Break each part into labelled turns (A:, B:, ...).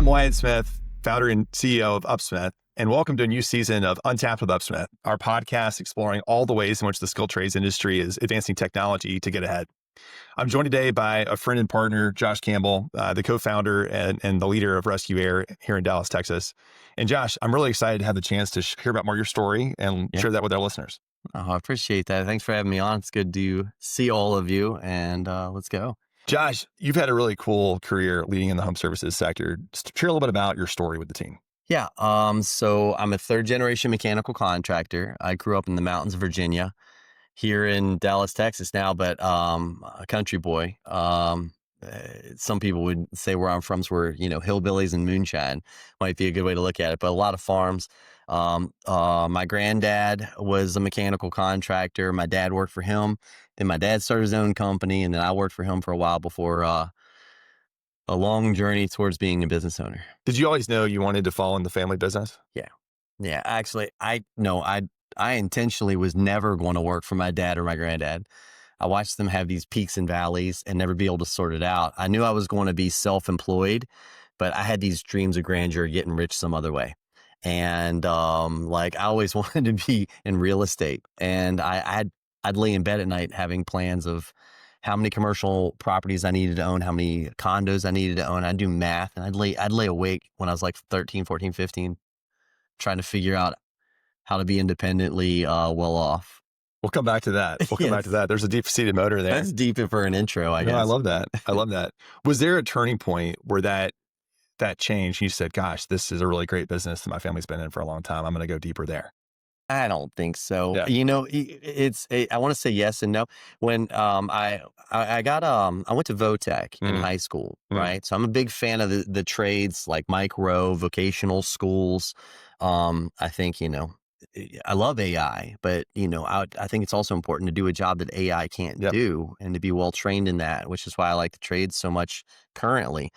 A: I'm Wyatt Smith, founder and CEO of UpSmith, and welcome to a new season of Untapped with UpSmith, our podcast exploring all the ways in which the skilled trades industry is advancing technology to get ahead. I'm joined today by a friend and partner, Josh Campbell, the co-founder and the leader of Rescue Air here in Dallas, Texas. And Josh, I'm really excited to have the chance to hear about more of your story and share that with our listeners.
B: Oh, I appreciate that. Thanks for having me on. It's good to see all of you, and let's go.
A: Josh, you've had a really cool career leading in the home services sector. Just share a little bit about your story with the team.
B: Yeah. So I'm a third generation mechanical contractor. I grew up in the mountains of Virginia, here in Dallas, Texas now, but a country boy. Some people would say where I'm from is where, hillbillies and moonshine might be a good way to look at it, but a lot of farms. My granddad was a mechanical contractor. My dad worked for him. Then my dad started his own company, and then I worked for him for a while before a long journey towards being a business owner.
A: Did you always know you wanted to fall in the family business?
B: Yeah. Actually, I intentionally was never going to work for my dad or my granddad. I watched them have these peaks and valleys and never be able to sort it out. I knew I was going to be self-employed, but I had these dreams of grandeur, getting rich some other way. And I always wanted to be in real estate. And I'd lay in bed at night having plans of how many commercial properties I needed to own, how many condos I needed to own. I'd do math, and I'd lay awake when I was like 13, 14, 15, trying to figure out how to be independently well off.
A: We'll come back to that. Back to that. There's a deep-seated motor there.
B: That's deep for an intro, I guess.
A: I love that. I love that. Was there a turning point where that changed? You said, gosh, this is a really great business that my family's been in for a long time. I'm going to go deeper there.
B: I don't think so.
A: Yeah.
B: I want to say yes and no. When I went to VOTEC in high school, right? So I'm a big fan of the trades, like micro vocational schools. I think, I love AI, but I think it's also important to do a job that AI can't do, and to be well trained in that, which is why I like the trades so much currently.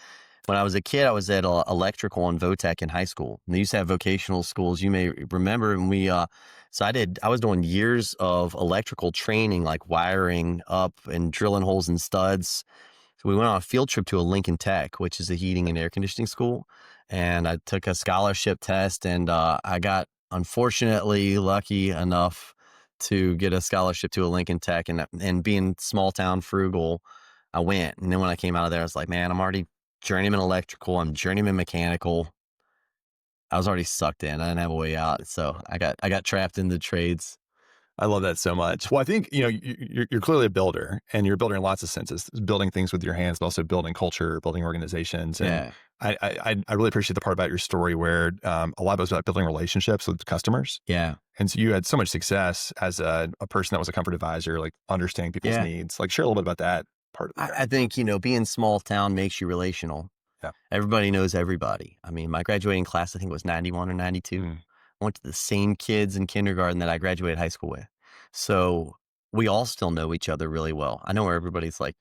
B: When I was a kid, I was at electrical and VOTEC in high school. And they used to have vocational schools. You may remember, and I was doing years of electrical training, like wiring up and drilling holes in studs. So we went on a field trip to a Lincoln Tech, which is a heating and air conditioning school. And I took a scholarship test, and I got, unfortunately, lucky enough to get a scholarship to a Lincoln Tech. And being small town frugal, I went. And then when I came out of there, I was like, man, I'm already journeyman electrical, I'm journeyman mechanical. I was already sucked in. I didn't have a way out. So I got trapped in the trades.
A: I love that so much. Well, I think, you're clearly a builder, and you're building in lots of senses, building things with your hands, but also building culture, building organizations. And I really appreciate the part about your story where a lot of it was about building relationships with customers.
B: Yeah.
A: And so you had so much success as a person that was a comfort advisor, like understanding people's needs. Like, share a little bit about that part of it.
B: I think, being small town makes you relational.
A: Yeah.
B: Everybody knows everybody. I mean, my graduating class, I think, was 91 or 92. I went to the same kids in kindergarten that I graduated high school with. So we all still know each other really well. I know where everybody's like,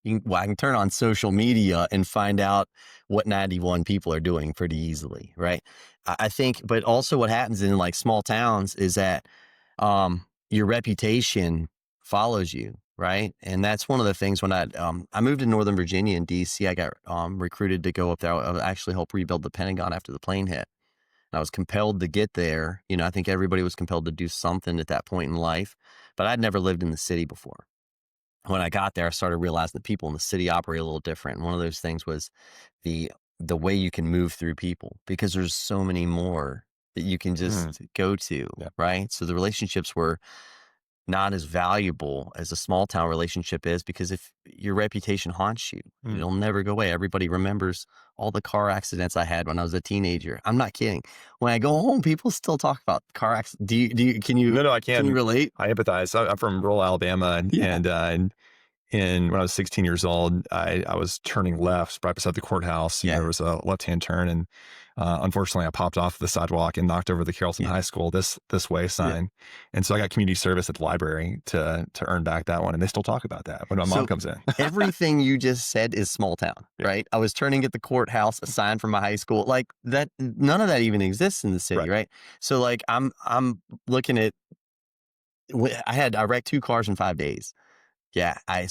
B: I can turn on social media and find out what 91 people are doing pretty easily, right? I think, but also what happens in like small towns is that your reputation follows you, right? And that's one of the things when I moved to Northern Virginia in DC, I got recruited to go up there. I would actually help rebuild the Pentagon after the plane hit. And I was compelled to get there. I think everybody was compelled to do something at that point in life, but I'd never lived in the city before. When I got there, I started realizing that people in the city operate a little different. And one of those things was the way you can move through people, because there's so many more that you can just go to, right? So the relationships were not as valuable as a small town relationship is, because if your reputation haunts you, it'll never go away. Everybody remembers all the car accidents I had when I was a teenager. I'm not kidding. When I go home, people still talk about car accidents. Can you?
A: No, I can.
B: Can you relate?
A: I empathize. I'm from rural Alabama, and when I was 16 years old, I was turning left right beside the courthouse. There was a left-hand turn, and unfortunately, I popped off the sidewalk and knocked over the Carrollton High School this way sign. And so I got community service at the library to earn back that one. And they still talk about that when my mom comes in.
B: Everything you just said is small town, right? I was turning at the courthouse, a sign from my high school, like that. None of that even exists in the city, right? So like I'm looking at. I wrecked 2 cars in 5 days. Yeah, I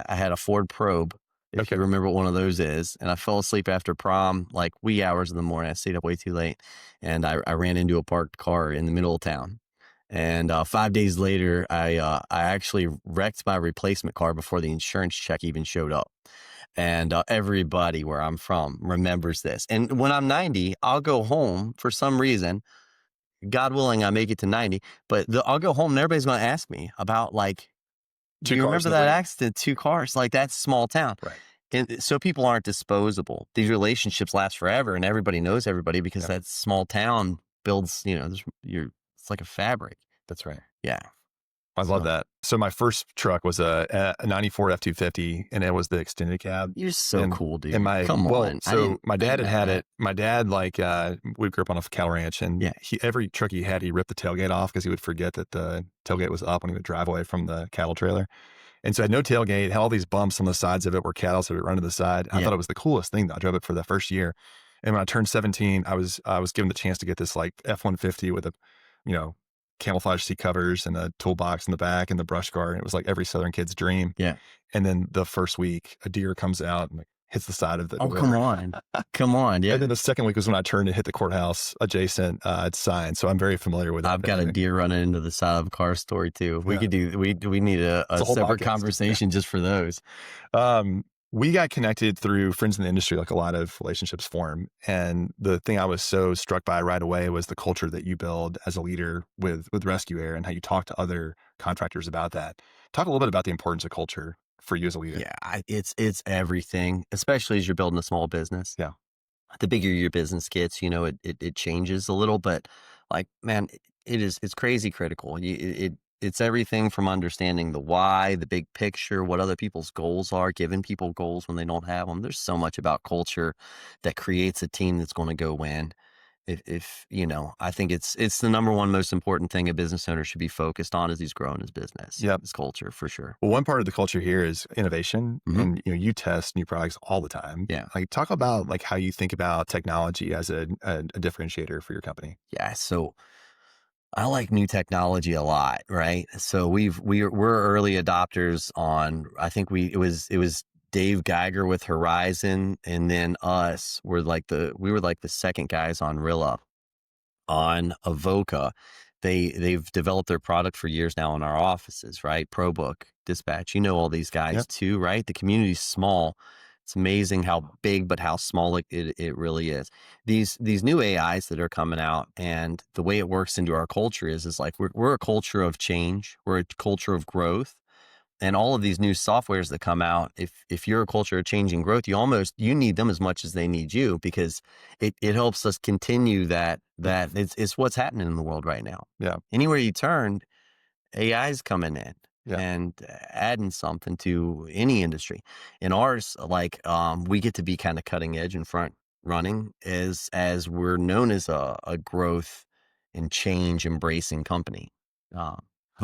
B: had a Ford Probe if you remember what one of those is. And I fell asleep after prom, like wee hours in the morning. I stayed up way too late, and I ran into a parked car in the middle of town. And 5 days later, I actually wrecked my replacement car before the insurance check even showed up. And everybody where I'm from remembers this. And when I'm 90, I'll go home for some reason. God willing, I make it to 90, but I'll go home and everybody's going to ask me about, like, do you remember that accident? 2 cars, like, that's small town.
A: Right.
B: And so people aren't disposable. These relationships last forever, and everybody knows everybody because that small town builds, it's like a fabric.
A: That's right.
B: Yeah.
A: I love that. So my first truck was a 94 F-250, and it was the extended cab.
B: You're so cool, dude.
A: And
B: Come on.
A: So my dad had it. My dad, we grew up on a cattle ranch, and every truck he had, he ripped the tailgate off because he would forget that the tailgate was up when he would drive away from the cattle trailer. And so I had no tailgate, had all these bumps on the sides of it where cattle would run to the side. I thought it was the coolest thing, though. I drove it for the first year. And when I turned 17, I was given the chance to get this like F-150 with a, camouflage seat covers and a toolbox in the back and the brush guard. It was like every Southern kid's dream.
B: Yeah.
A: And then the first week, a deer comes out and hits the side of the door.
B: Come on. Yeah.
A: And then the second week was when I turned and hit the courthouse adjacent sign. So I'm very familiar with that.
B: I've got a deer running into the side of a car story too. We could we need a separate conversation just for those.
A: We got connected through friends in the industry, like a lot of relationships form. And the thing I was so struck by right away was the culture that you build as a leader with Rescue Air and how you talk to other contractors about that. Talk a little bit about the importance of culture for you as a leader.
B: Yeah, it's everything, especially as you're building a small business.
A: Yeah.
B: The bigger your business gets, it changes a little, but like, man, it's crazy critical. It's everything from understanding the why, the big picture, what other people's goals are, giving people goals when they don't have them. There's so much about culture that creates a team that's going to go win. If I think it's the number one most important thing a business owner should be focused on as he's growing his business.
A: Yeah,
B: it's culture for sure.
A: Well, one part of the culture here is innovation, and you test new products all the time.
B: Yeah,
A: like talk about like how you think about technology as a differentiator for your company.
B: Yeah, so I like new technology a lot, right? So we're early adopters on. I think it was Dave Geiger with Horizon, and then us we were like the second guys on Rilla, on Avoca. They've developed their product for years now in our offices, right? ProBook, Dispatch, all these guys too, right? The community's small. It's amazing how big, but how small it really is. These new AIs that are coming out, and the way it works into our culture is like we're a culture of change. We're a culture of growth. And all of these new softwares that come out, if you're a culture of change and growth, you need them as much as they need you, because it helps us continue that it's what's happening in the world right now.
A: Yeah.
B: Anywhere you turn, AI's coming in.
A: Yeah.
B: And adding something to any industry. In ours, we get to be kind of cutting edge and front running as we're known as a growth and change embracing company.
A: I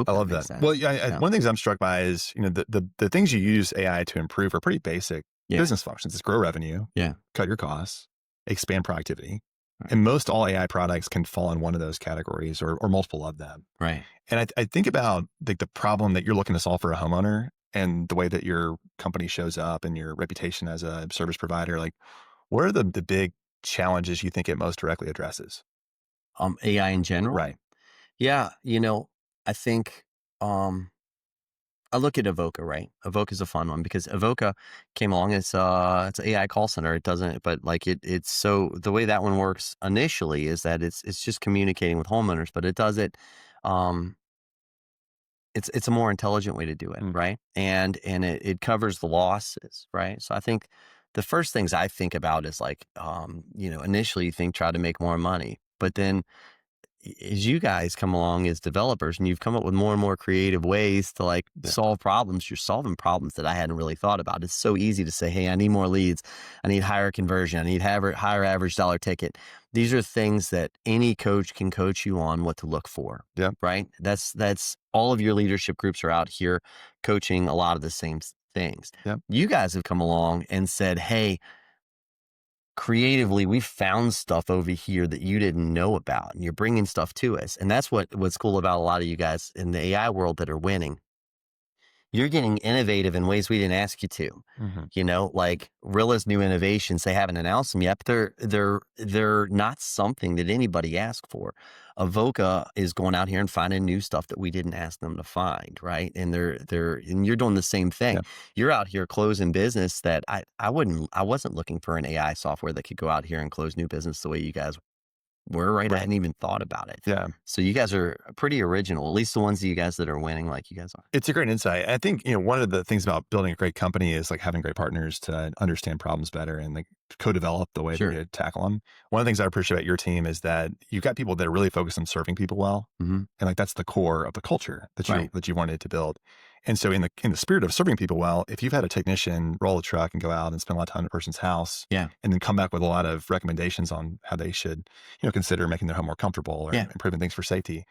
A: love that. Sense. Well, one of the things I'm struck by is, the things you use AI to improve are pretty basic business functions. It's grow revenue, cut your costs, expand productivity. Right. And most all AI products can fall in one of those categories or multiple of them.
B: Right.
A: And I think about the problem that you're looking to solve for a homeowner and the way that your company shows up and your reputation as a service provider. Like, what are the big challenges you think it most directly addresses?
B: AI in general?
A: Right.
B: Yeah. I think, I look at Avoca, right? Avoca is a fun one because Avoca came along. It's an AI call center. It doesn't, but it's so the way that one works initially is that it's just communicating with homeowners, but it does it. It's a more intelligent way to do it, right? And it covers the losses, right? So I think the first things I think about is initially you try to make more money, but then as you guys come along as developers and you've come up with more and more creative ways to solve problems, you're solving problems that I hadn't really thought about. It's so easy to say, hey, I need more leads. I need higher conversion. I need higher average dollar ticket. These are things that any coach can coach you on what to look for.
A: Yeah.
B: Right. That's all of your leadership groups are out here coaching a lot of the same things.
A: Yeah.
B: You guys have come along and said, hey, creatively, we found stuff over here that you didn't know about, and you're bringing stuff to us. And that's what's cool about a lot of you guys in the AI world that are winning you're getting innovative in ways we didn't ask you to. Like Rilla's new innovations, they haven't announced them yet, but they're not something that anybody asked for. Avoca is going out here and finding new stuff that we didn't ask them to find, right? And and you're doing the same thing.
A: Yeah.
B: You're out here closing business that I wasn't looking for an AI software that could go out here and close new business the way you guys were, right? I hadn't even thought about it.
A: Yeah.
B: So you guys are pretty original, at least the ones of you guys that are winning like you guys are.
A: It's a great insight. I think, one of the things about building a great company is like having great partners to understand problems better and like co-develop the way
B: Sure.
A: to tackle them. One of the things I appreciate about your team is that you've got people that are really focused on serving people well. And like, that's the core of the culture that you wanted to build. And so in the spirit of serving people well, if you've had a technician roll a truck and go out and spend a lot of time at a person's house and then come back with a lot of recommendations on how they should, consider making their home more comfortable or improving things for safety,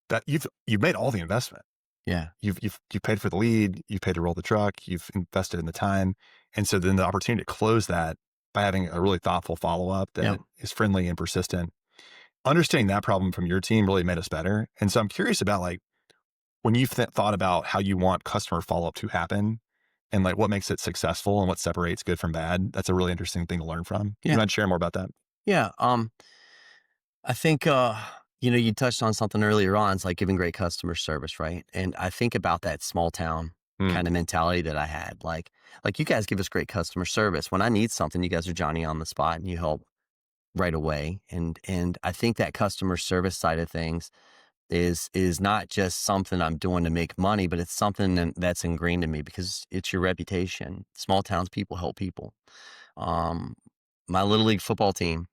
A: that you've made all the investment.
B: Yeah.
A: You've paid for the lead, you've paid to roll the truck, you've invested in the time. And so then the opportunity to close that by having a really thoughtful follow-up that is friendly and persistent. Understanding that problem from your team really made us better. And so I'm curious about like, when you've thought about how you want customer follow-up to happen and like what makes it successful and what separates good from bad, that's a really interesting thing to learn from. You mind sharing more about that?
B: Yeah. I think, you touched on something earlier on. It's like giving great customer service, right? And I think about that small town kind of mentality that I had. Like you guys give us great customer service. When I need something, you guys are Johnny on the spot and you help right away. And I think that customer service side of things is not just something I'm doing to make money, but it's something that's ingrained in me because it's your reputation. Small towns people help people. My little league football team,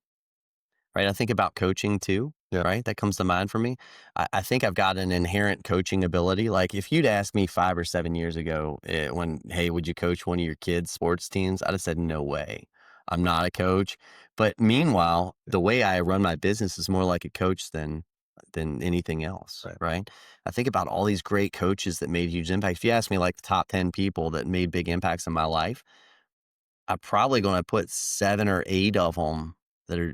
B: right? I think about coaching too, right? That comes to mind for me. I think I've got an inherent coaching ability. Like if you'd asked me 5 or 7 years ago hey, would you coach one of your kids' sports teams? I'd have said, no way. I'm not a coach. But meanwhile, the way I run my business is more like a coach than anything else, right? I think about all these great coaches that made huge impacts. If you ask me like the top 10 people that made big impacts in my life, I'm probably going to put 7 or 8 of them that are,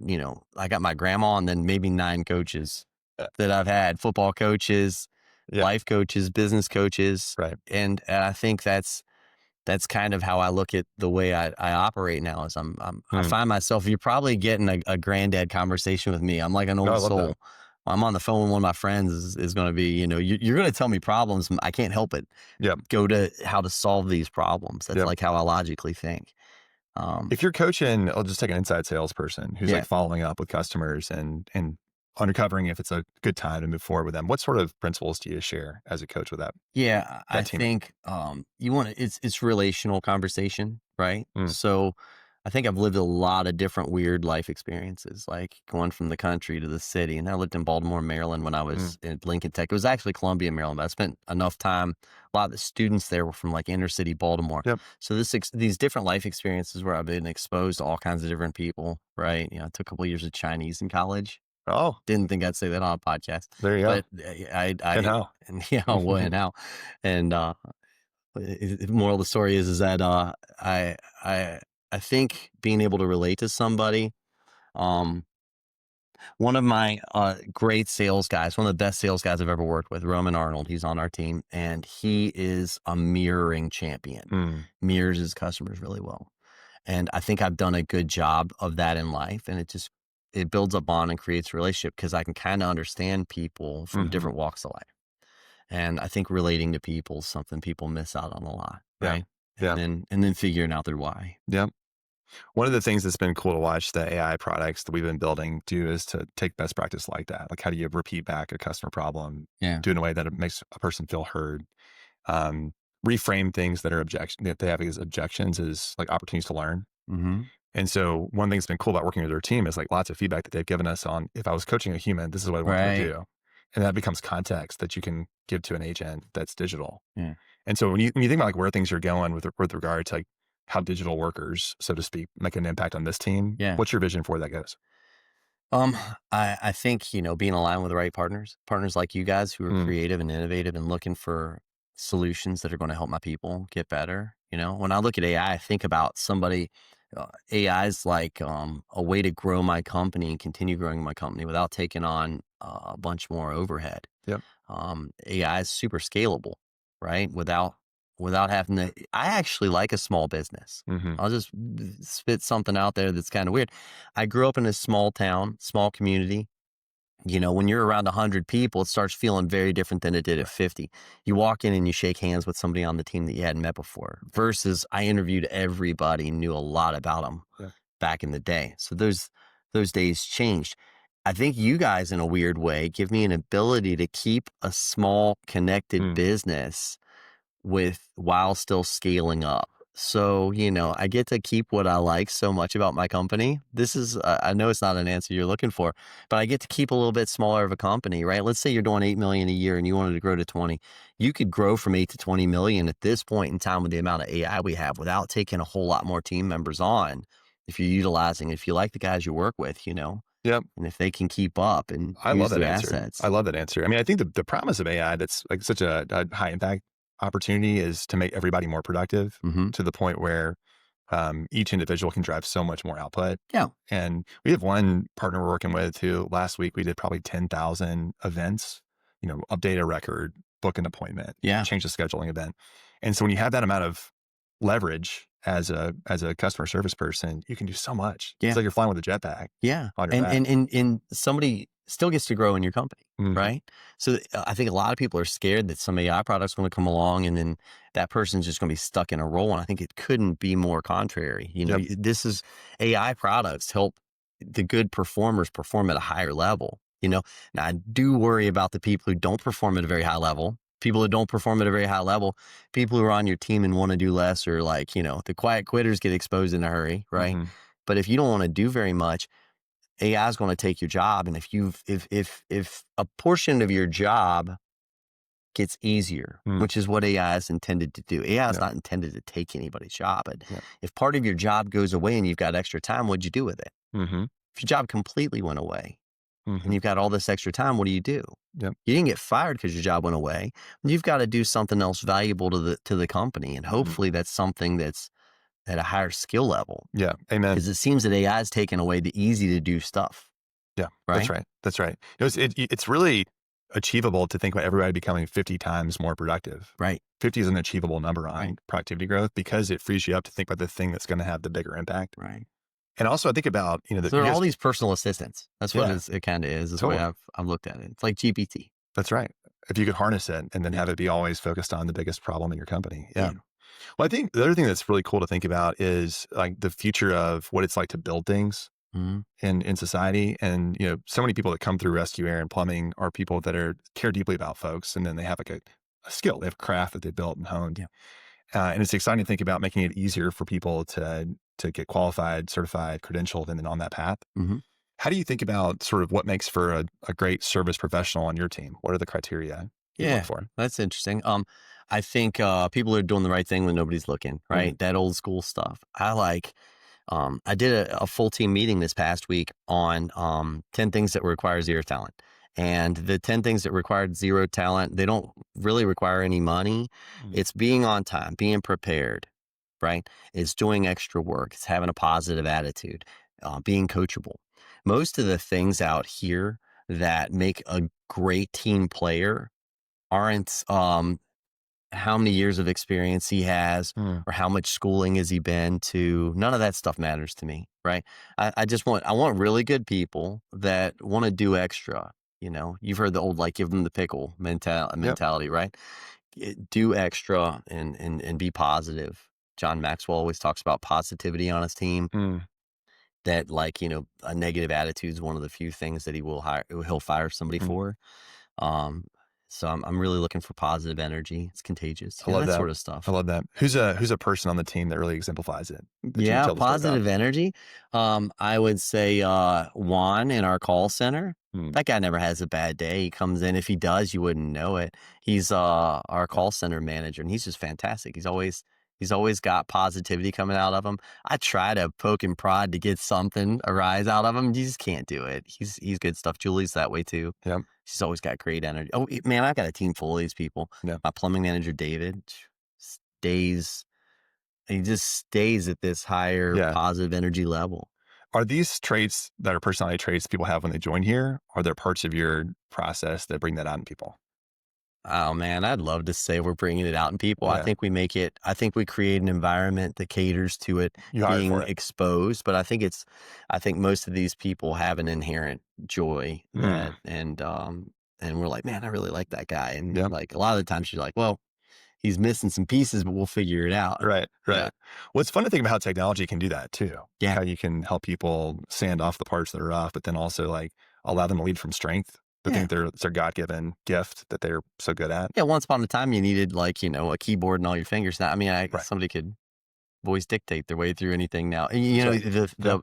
B: I got my grandma and then maybe 9 coaches that I've had, football coaches, life coaches, business coaches.
A: Right.
B: And I think that's kind of how I look at the way I operate now is I find myself, you're probably getting a granddad conversation with me. I'm like an old soul. I'm on the phone with one of my friends is going to be, you're going to tell me problems. I can't help it. Go to how to solve these problems. That's like how I logically think.
A: If you're coaching, I'll just take an inside salesperson who's like following up with customers and uncovering if it's a good time to move forward with them. What sort of principles do you share as a coach with that?
B: Yeah, I think you want to, it's relational conversation, right? So I think I've lived a lot of different weird life experiences, like going from the country to the city. And I lived in Baltimore, Maryland when I was in Lincoln Tech. It was actually Columbia, Maryland, but I spent enough time. A lot of the students there were from like inner city Baltimore. So these different life experiences where I've been exposed to all kinds of different people, right? I took a couple of years of Chinese in college.
A: Oh,
B: didn't think I'd say that on a podcast.
A: There you go.
B: But and how? And well, and how? And moral of the story is that I think being able to relate to somebody. One of my great sales guys, one of the best sales guys I've ever worked with, Ronald, he's on our team, and he is a mirroring champion. Mirrors his customers really well. And I think I've done a good job of that in life. And it builds a bond and creates a relationship because I can kind of understand people from different walks of life. And I think relating to people is something people miss out on a lot, right? And then figuring out their why.
A: One of the things that's been cool to watch the AI products that we've been building do is to take best practice like that. Like how do you repeat back a customer problem, do it in a way that it makes a person feel heard, reframe things that are that they have as objections as like opportunities to learn. And so one thing that's been cool about working with their team is like lots of feedback that they've given us on if I was coaching a human, this is what I want to do. And that becomes context that you can give to an agent that's digital. And so when you think about like where things are going with regard to like how digital workers, so to speak, make an impact on this team, what's your vision for where that goes?
B: I think, being aligned with the right partners like you guys who are creative and innovative and looking for solutions that are going to help my people get better. When I look at AI, I think about somebody, AI is like a way to grow my company and continue growing my company without taking on a bunch more overhead. AI is super scalable, right? Without without having to. I actually like a small business.
A: Mm-hmm.
B: I'll just spit something out there that's kind of weird. I grew up in a small town, small community. When you're around 100 people, it starts feeling very different than it did at 50. You walk in and you shake hands with somebody on the team that you hadn't met before, versus I interviewed everybody, knew a lot about them back in the day. So those days changed. I think you guys, in a weird way, give me an ability to keep a small connected business while still scaling up. So, I get to keep what I like so much about my company. This is, I know it's not an answer you're looking for, but I get to keep a little bit smaller of a company, right? Let's say you're doing 8 million a year and you wanted to grow to 20. You could grow from 8 to 20 million at this point in time with the amount of AI we have without taking a whole lot more team members on. If you're utilizing, if you like the guys you work with,
A: Yep.
B: and if they can keep up and use their assets.
A: I love that answer. I mean, I think the promise of AI that's like such a high impact opportunity is to make everybody more productive to the point where each individual can drive so much more output.
B: Yeah.
A: And we have one partner we're working with who last week we did probably 10,000 events, update a record, book an appointment, change the scheduling event. And so when you have that amount of leverage as a customer service person, you can do so much. It's like you're flying with a jetpack.
B: Yeah.
A: On your back.
B: And somebody still gets to grow in your company, right? So I think a lot of people are scared that some AI product's going to come along and then that person's just going to be stuck in a role. And I think it couldn't be more contrary. This is AI products help the good performers perform at a higher level. Now I do worry about the people who don't perform at a very high level. People who don't perform at a very high level, people who are on your team and want to do less, or the quiet quitters get exposed in a hurry, right? But if you don't want to do very much, AI is going to take your job. And if a portion of your job gets easier, which is what AI is intended to do. AI is not intended to take anybody's job. But if part of your job goes away and you've got extra time, what'd you do with it? If your job completely went away, and you've got all this extra time, what do? You didn't get fired because your job went away. You've got to do something else valuable to the company. And hopefully that's something that's at a higher skill level.
A: Yeah. Amen.
B: Because it seems that AI is taking away the easy to do stuff.
A: Yeah.
B: Right?
A: That's right. It's really achievable to think about everybody becoming 50 times more productive.
B: Right.
A: 50 is an achievable number on productivity growth because it frees you up to think about the thing that's going to have the bigger impact.
B: Right.
A: And also I think about,
B: there are all these personal assistants. That's what it kind of is. That's the way I've looked at it. It's like GPT.
A: That's right. If you could harness it and then have it be always focused on the biggest problem in your company. Yeah. Well, I think the other thing that's really cool to think about is like the future of what it's like to build things in society. And, so many people that come through rescue, air, and plumbing are people that care deeply about folks. And then they have like a skill, they have a craft that they built and honed. Yeah. And it's exciting to think about making it easier for people to get qualified, certified, credentialed, and then on that path. How do you think about sort of what makes for a great service professional on your team? What are the criteria you look for?
B: That's interesting. I think people are doing the right thing when nobody's looking, right? That old school stuff. I did a full team meeting this past week on 10 things that require zero talent. And the 10 things that required zero talent, they don't really require any money. It's being on time, being prepared, right? It's doing extra work. It's having a positive attitude, being coachable. Most of the things out here that make a great team player aren't how many years of experience he has or how much schooling has he been to. None of that stuff matters to me, right? I want really good people that want to do extra. You've heard the old, give them the pickle mentality, right? Do extra and be positive. John Maxwell always talks about positivity on his team. That a negative attitude is one of the few things that he'll fire somebody for. So I'm really looking for positive energy. It's contagious.
A: I love that
B: sort of stuff.
A: I love that. Who's a person on the team that really exemplifies it?
B: Positive energy. I would say Juan in our call center. That guy never has a bad day. He comes in. If he does, you wouldn't know it. He's our call center manager, and he's just fantastic. He's always got positivity coming out of him. I try to poke and prod to get something arise out of him. You just can't do it. He's good stuff. Julie's that way too. Yeah. She's always got great energy. Oh man, I've got a team full of these people. Yeah. My plumbing manager, David, he just stays at this higher positive energy level.
A: Are these traits that are personality traits people have when they join here? Are there parts of your process that bring that out in people?
B: Oh man, I'd love to say we're bringing it out in people.
A: Yeah.
B: I think we create an environment that caters to it
A: You hired
B: being
A: for it.
B: exposed, but I think most of these people have an inherent joy
A: Mm.
B: and we're like, man, I really like that guy. And
A: Yeah.
B: like a lot of the times you're like, well, he's missing some pieces, but we'll figure it out.
A: Right.
B: Yeah.
A: Right. Well, it's fun to think about how technology can do that too.
B: Yeah.
A: How you can help people sand off the parts that are rough, but then also like allow them to lead from strength. They
B: Yeah.
A: think it's their God-given gift that they're so good at.
B: Yeah. Once upon a time you needed like, a keyboard and all your fingers. Now, I mean,
A: Right.
B: somebody could voice dictate their way through anything now. And, you know,
A: That's right.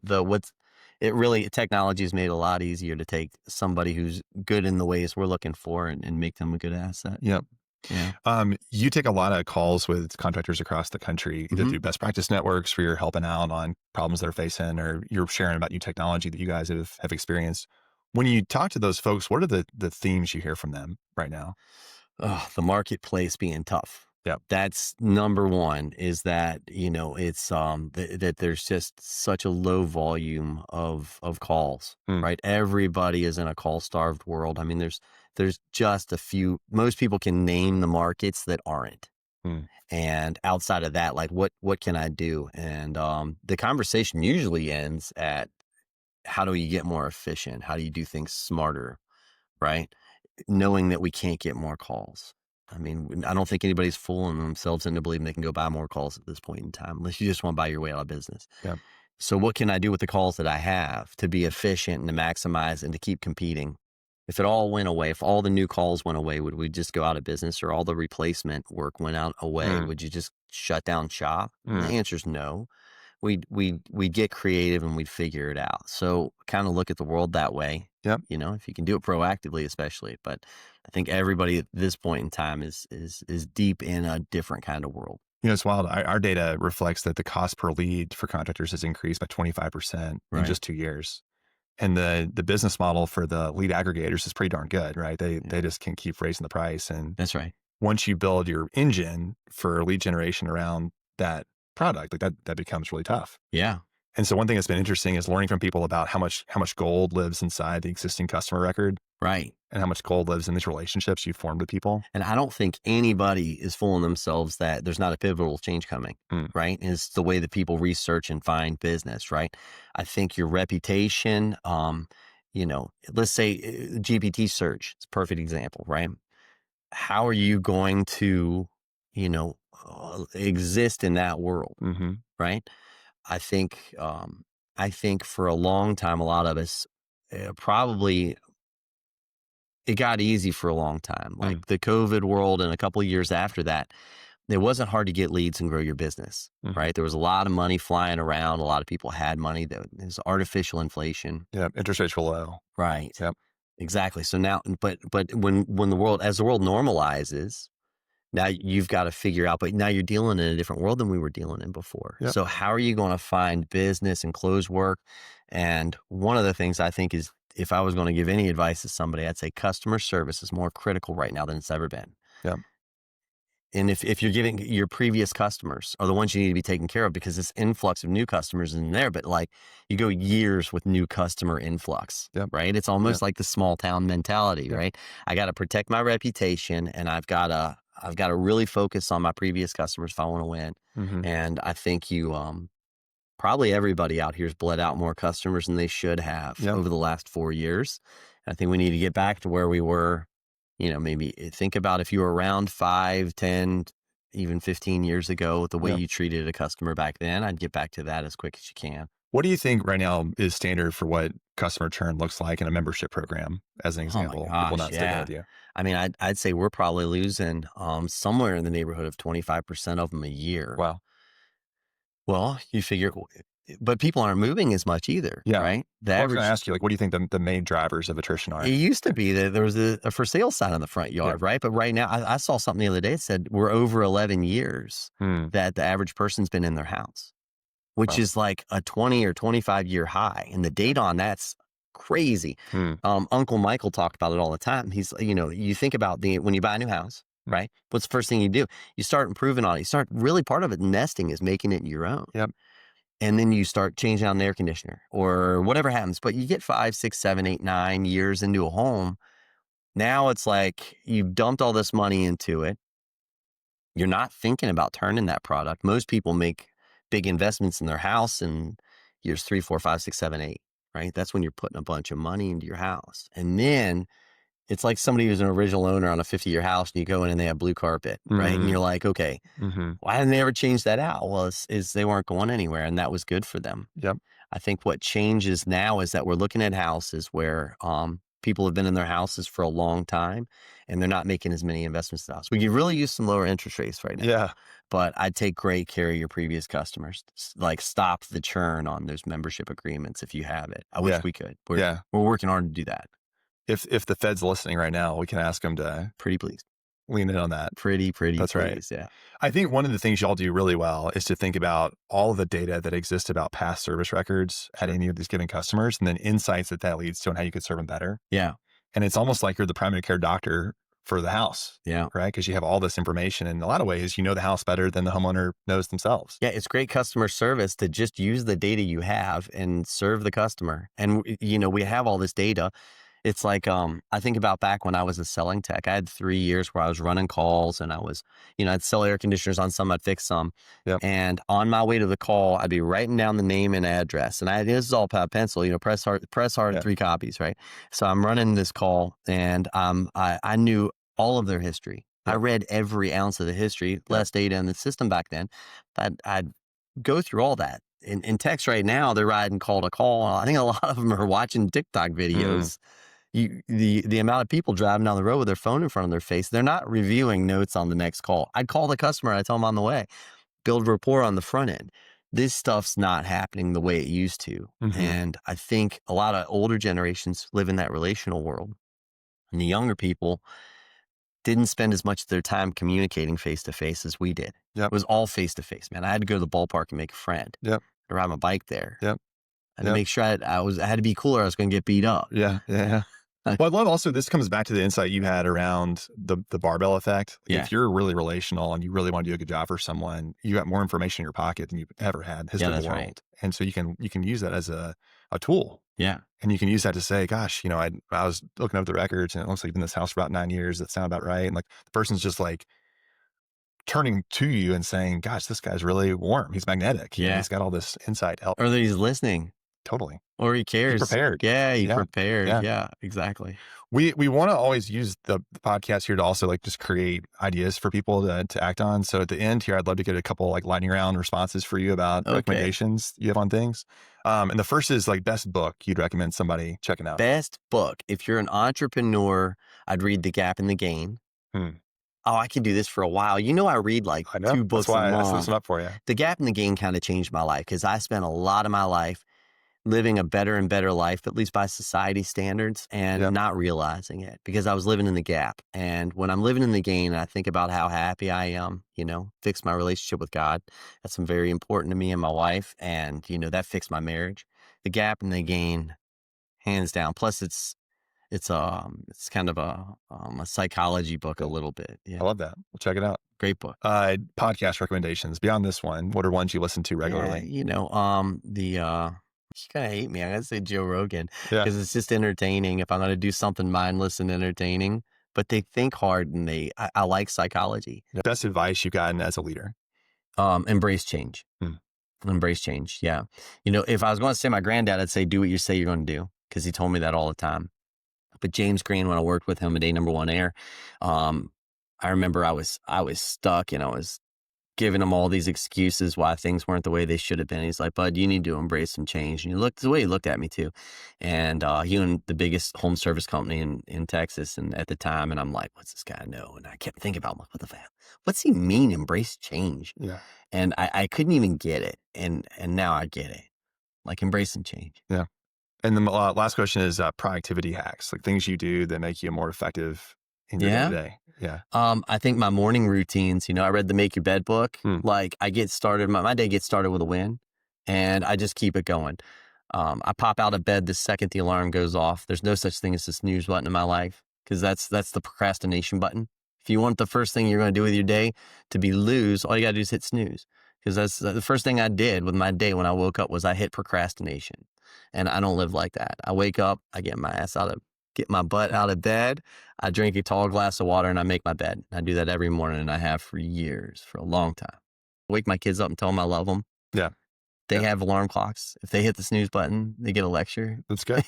A: Yeah.
B: technology has made it a lot easier to take somebody who's good in the ways we're looking for and make them a good asset.
A: Yep.
B: Yeah.
A: You take a lot of calls with contractors across the country, either
B: Mhm.
A: through best practice networks where you're helping out on problems they're facing, or you're sharing about new technology that you guys have experienced. When you talk to those folks, what are the themes you hear from them right now?
B: The marketplace being tough.
A: Yep.
B: That's number one is that, it's that there's just such a low volume of calls,
A: Mm.
B: right? Everybody is in a call starved world. I mean, there's just a few, most people can name the markets that aren't.
A: Mm.
B: And outside of that, like what can I do? And the conversation usually ends at how do you get more efficient? How do you do things smarter? Right? Knowing that we can't get more calls. I mean, I don't think anybody's fooling themselves into believing they can go buy more calls at this point in time, unless you just want to buy your way out of business.
A: Yeah.
B: So what can I do with the calls that I have to be efficient and to maximize and to keep competing? If it all went away, if all the new calls went away, would we just go out of business, or all the replacement work went out away?
A: Mm.
B: Would you just shut down shop?
A: Mm.
B: The answer is no. We'd get creative and we'd figure it out. So kind of look at the world that way.
A: Yep.
B: If you can do it proactively, especially. But I think everybody at this point in time is deep in a different kind of world.
A: It's wild. Our data reflects that the cost per lead for contractors has increased by 25% in
B: Right.
A: just 2 years. And the business model for the lead aggregators is pretty darn good, right? They just can keep raising the price. And
B: That's right.
A: once you build your engine for lead generation around that product, like that becomes really tough.
B: Yeah.
A: And so one thing that's been interesting is learning from people about how much gold lives inside the existing customer record,
B: Right.
A: and how much gold lives in these relationships you formed with people.
B: And I don't think anybody is fooling themselves that there's not a pivotal change coming, right? It's the way that people research and find business, right? I think your reputation, let's say GPT search, it's a perfect example, right? How are you going to, exist in that world,
A: Mm-hmm.
B: right? I think, for a long time, a lot of us probably it got easy for a long time. Like the COVID world and a couple of years after that, it wasn't hard to get leads and grow your business, right? There was a lot of money flying around. A lot of people had money. There was artificial inflation.
A: Yeah, interest rates were low.
B: Right.
A: Yep.
B: Exactly. So now, but when as the world normalizes, now you've got to figure out, but now you're dealing in a different world than we were dealing in before.
A: Yep.
B: So how are you going to find business and close work? And one of the things I think is, if I was going to give any advice to somebody, I'd say customer service is more critical right now than it's ever been.
A: Yeah.
B: And if you're giving your previous customers are the ones you need to be taking care of, because this influx of new customers is in there, but like you go years with new customer influx, right? It's almost like the small town mentality, right? I got to protect my reputation, and I've got to really focus on my previous customers if I want to win.
A: Mm-hmm.
B: And I think probably everybody out here has bled out more customers than they should have over the last 4 years. I think we need to get back to where we were. Maybe think about if you were around 5, 10, even 15 years ago, the way you treated a customer back then. I'd get back to that as quick as you can.
A: What do you think right now is standard for what customer churn looks like in a membership program, as an example?
B: Oh my gosh,
A: people not sticking with you.
B: I mean, I'd say we're probably losing somewhere in the neighborhood of 25% of them a year.
A: Wow.
B: Well, you figure, but people aren't moving as much either, right?
A: I was going to ask you, what do you think the main drivers of attrition are?
B: It used to be that there was a for sale sign on the front yard, right? But right now, I saw something the other day that said we're over 11 years that the average person's been in their house, which is like a 20 or 25 year high. And the data on that's crazy. Uncle Michael talked about it all the time. He's, you think about when you buy a new house, right? What's the first thing you do? You start improving on it. You start really, part of it, nesting is making it your own.
A: Yep.
B: And then you start changing out an air conditioner or whatever happens. But you get 5, 6, 7, 8, 9 years into a home, Now it's like you've dumped all this money into it. You're not thinking about turning that product. Most people make big investments in their house in years 3, 4, 5, 6, 7, 8, right? That's when you're putting a bunch of money into your house. And then it's like somebody who's an original owner on a 50-year house and you go in and they have blue carpet, right? And you're like, okay, why didn't they ever change that out? Well, it's they weren't going anywhere and that was good for them.
A: Yep.
B: I think what changes now is that we're looking at houses where people have been in their houses for a long time and they're not making as many investments in the house. We could really use some lower interest rates right now.
A: Yeah.
B: But I'd take great care of your previous customers. Like stop the churn on those membership agreements if you have it. I wish we could. We're working hard to do that.
A: If the Fed's listening right now, we can ask them to
B: pretty please
A: lean in on that.
B: Pretty
A: That's
B: please,
A: right.
B: Yeah.
A: I think one of the things y'all do really well is to think about all of the data that exists about past service records at any of these given customers, and then insights that leads to and how you could serve them better.
B: Yeah.
A: And it's almost like you're the primary care doctor for the house.
B: Yeah.
A: Right? Because you have all this information. In a lot of ways, you know the house better than the homeowner knows themselves.
B: Yeah. It's great customer service to just use the data you have and serve the customer. And, we have all this data. It's like, I think about back when I was a selling tech, I had 3 years where I was running calls and I was, I'd sell air conditioners on some, I'd fix some.
A: Yep.
B: And on my way to the call, I'd be writing down the name and address. And this is all pencil, press hard, 3 copies, right? So I'm running this call and I knew all of their history. Yep. I read every ounce of the history, less data in the system back then. But I'd go through all that. In text right now, they're riding call to call. I think a lot of them are watching TikTok videos. The amount of people driving down the road with their phone in front of their face, they're not reviewing notes on the next call. I'd call the customer, I tell them on the way, build rapport on the front end. This stuff's not happening the way it used to. And I think a lot of older generations live in that relational world. And the younger people didn't spend as much of their time communicating face to face as we did.
A: Yep.
B: It was all face to face, man. I had to go to the ballpark and make a friend.
A: Yep.
B: I ride my bike there.
A: Yep.
B: I had to make sure I had to be cooler. I was going to get beat up.
A: Yeah. Well, I love also, this comes back to the insight you had around the barbell effect. If you're really relational and you really want to do a good job for someone, you got more information in your pocket than you've ever had history of the world.
B: Right.
A: And so you can use that as a tool.
B: Yeah.
A: And you can use that to say, gosh, I was looking up the records and it looks like you've been in this house for about 9 years. That sound about right. And like the person's just like turning to you and saying, gosh, this guy's really warm. He's magnetic.
B: Yeah.
A: He's got all this insight to help.
B: Or that he's listening.
A: Totally.
B: Or he cares.
A: He's prepared.
B: Yeah, he's prepared. Yeah, exactly.
A: We want to always use the podcast here to also like just create ideas for people to act on. So at the end here, I'd love to get a couple like lightning round responses for you about recommendations you have on things. And the first is like best book you'd recommend somebody checking out.
B: Best book. If you're an entrepreneur, I'd read The Gap and the Gain. Oh, I could do this for a while. I read like 2 books a month.
A: That's why I set this one up for you.
B: The Gap and the Gain kind of changed my life because I spent a lot of my life living a better and better life, at least by society standards, and not realizing it because I was living in the gap. And when I'm living in the gain, I think about how happy I am, fix my relationship with God. That's very important to me and my wife. And, that fixed my marriage. The Gap and the Gain, hands down. Plus it's kind of a psychology book a little bit. Yeah.
A: I love that. We'll check it out.
B: Great book.
A: Podcast recommendations beyond this one. What are ones you listen to regularly?
B: You kind of hate me. I gotta say Joe Rogan because it's just entertaining. If I'm gonna do something mindless and entertaining, but they think hard and I like psychology.
A: Best advice you've gotten as a leader?
B: Embrace change. Embrace change. Yeah. If I was going to say my granddad, I'd say do what you say you're going to do because he told me that all the time. But James Green, when I worked with him at A#1 Air, I remember I was stuck and I was giving him all these excuses why things weren't the way they should have been. He's like, bud, you need to embrace some change. And the way he looked at me too. And he owned the biggest home service company in Texas and at the time. And I'm like, what's this guy know? And I kept thinking about, what the fuck? What's he mean, embrace change?
A: Yeah.
B: And I couldn't even get it. And now I get it. Like embracing change.
A: Yeah. And the last question is productivity hacks, like things you do that make you more effective in your day-to-day. Yeah.
B: I think my morning routines, I read the Make Your Bed book. Like I get started, my day gets started with a win and I just keep it going. I pop out of bed the second the alarm goes off. There's no such thing as a snooze button in my life because that's the procrastination button. If you want the first thing you're going to do with your day to be lose, all you got to do is hit snooze because that's the first thing I did with my day when I woke up was I hit procrastination and I don't live like that. I wake up, I get my ass out of get my butt out of bed. I drink a tall glass of water and I make my bed. I do that every morning and I have for years, for a long time. Wake my kids up and tell them I love them.
A: Yeah.
B: They have alarm clocks. If they hit the snooze button, they get a lecture.
A: That's good.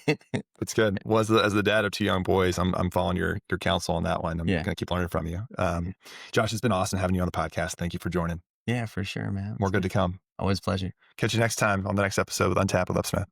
A: That's good. Well, as the dad of two young boys, I'm following your counsel on that one. I'm going to keep learning from you. Josh, it's been awesome having you on the podcast. Thank you for joining.
B: Yeah, for sure, man.
A: More good to come.
B: Always a pleasure.
A: Catch you next time on the next episode with Untapped with UpSmith.